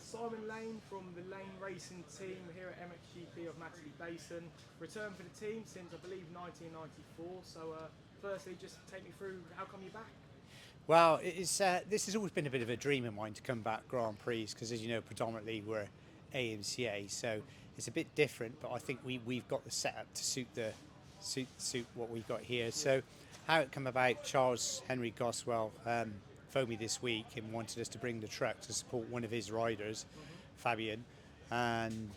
Simon Lane from the Lane Racing team here at MXGP of Matterley Basin. Returned for the team since I believe 1994. So firstly, just take me through how come you're back. Well, this has always been a bit of a dream of mine to come back Grand Prix because, as you know, predominantly we're AMCA, so it's a bit different. But I think we've got the setup to suit what we've got here. Yeah. So how it come about? Charles Henry Goswell phoned me this week and wanted us to bring the truck to support one of his riders, Fabian, and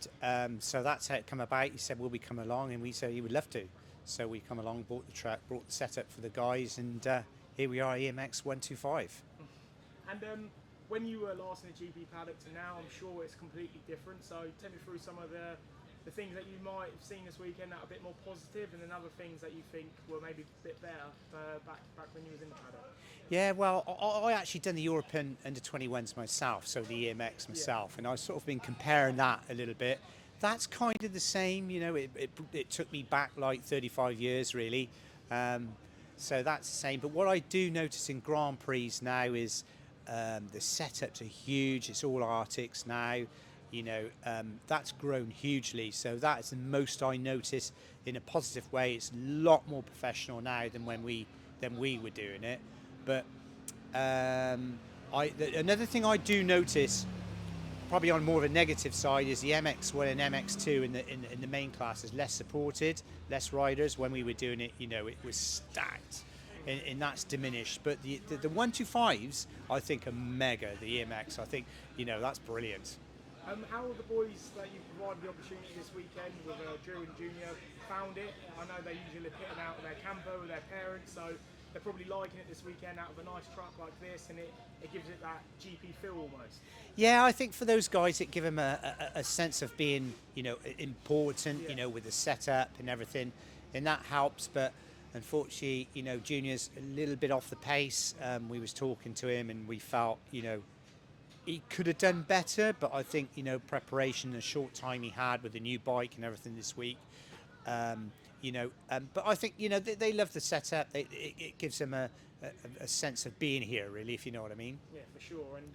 so that's how it come about. He said, "Will we come along?" And we said he would love to. So we come along, bought the truck, brought the setup for the guys, and here we are, EMX 125. And when you were last in the GP paddock to now, I'm sure it's completely different. So take me through some of the things that you might have seen this weekend that are a bit more positive, and then other things that you think were maybe a bit better back when you was in the paddock. Yeah, well, I actually done the European under-21s myself, so the EMX myself, and I've sort of been comparing that a little bit. That's kind of the same, you know, it took me back like 35 years really, so that's the same. But what I do notice in Grand Prix now is the setups are huge, it's all Arctics now, you know, that's grown hugely, so that is the most I notice in a positive way. It's a lot more professional now than when we were doing it. But another thing I do notice, probably on more of a negative side, is the MX1 and MX2 in the main class is less supported, less riders. When we were doing it, you know, it was stacked, and that's diminished. But the 125s, I think, are mega. The EMX, I think, you know, that's brilliant. How are the boys that you provided the opportunity this weekend with Drew and Junior found it? I know they usually pit them out of their camper with their parents, so they're probably liking it this weekend out of a nice truck like this, and it gives it that GP feel almost. Yeah, I think for those guys it gives them a sense of being, you know, important, you know, with the setup and everything, and that helps. But unfortunately, you know, Junior's a little bit off the pace. We was talking to him and we felt, you know, he could have done better, but I think, you know, preparation, the short time he had with the new bike and everything this week, you know, but I think, you know, they love the setup. It gives them a sense of being here, really, if you know what I mean. Yeah, for sure. And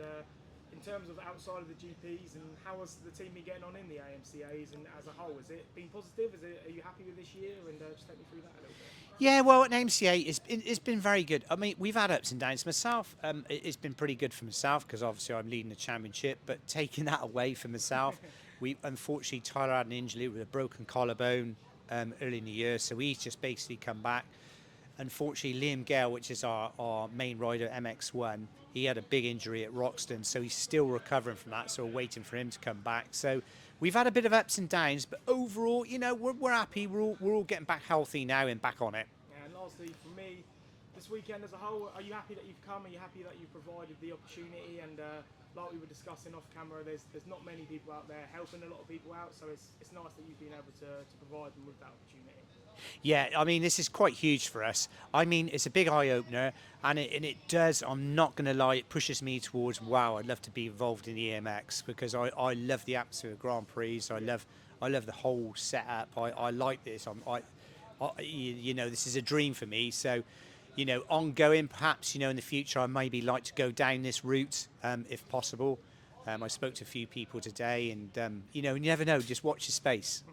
in terms of outside of the GPs, and how has the team been getting on in the AMCAs and as a whole? Has it been positive? Are you happy with this year? And just take me through that a little bit. Yeah, well, at AMCA, it's been very good. I mean, we've had ups and downs. Myself, it's been pretty good for myself because obviously I'm leading the championship. But taking that away from myself, unfortunately Tyler had an injury with a broken collarbone early in the year, so he's just basically come back. Unfortunately, Liam Gale, which is our main rider, MX1, he had a big injury at Roxton, so he's still recovering from that, so we're waiting for him to come back. So we've had a bit of ups and downs, but overall, you know, we're happy. We're all getting back healthy now and back on it. And lastly, for me, this weekend as a whole, are you happy that you've come? Are you happy that you've provided the opportunity? And like we were discussing off camera, there's not many people out there helping a lot of people out, so it's nice that you've been able to provide them with that opportunity. Yeah, I mean, this is quite huge for us. I mean, it's a big eye-opener, and it does, I'm not going to lie, it pushes me towards, wow, I'd love to be involved in the EMX, because I love the atmosphere of Grand Prix. I love the whole setup. I like this. You know, this is a dream for me. So, you know, ongoing, perhaps, you know, in the future, I maybe like to go down this route, if possible. I spoke to a few people today, and, you know, you never know, just watch your space.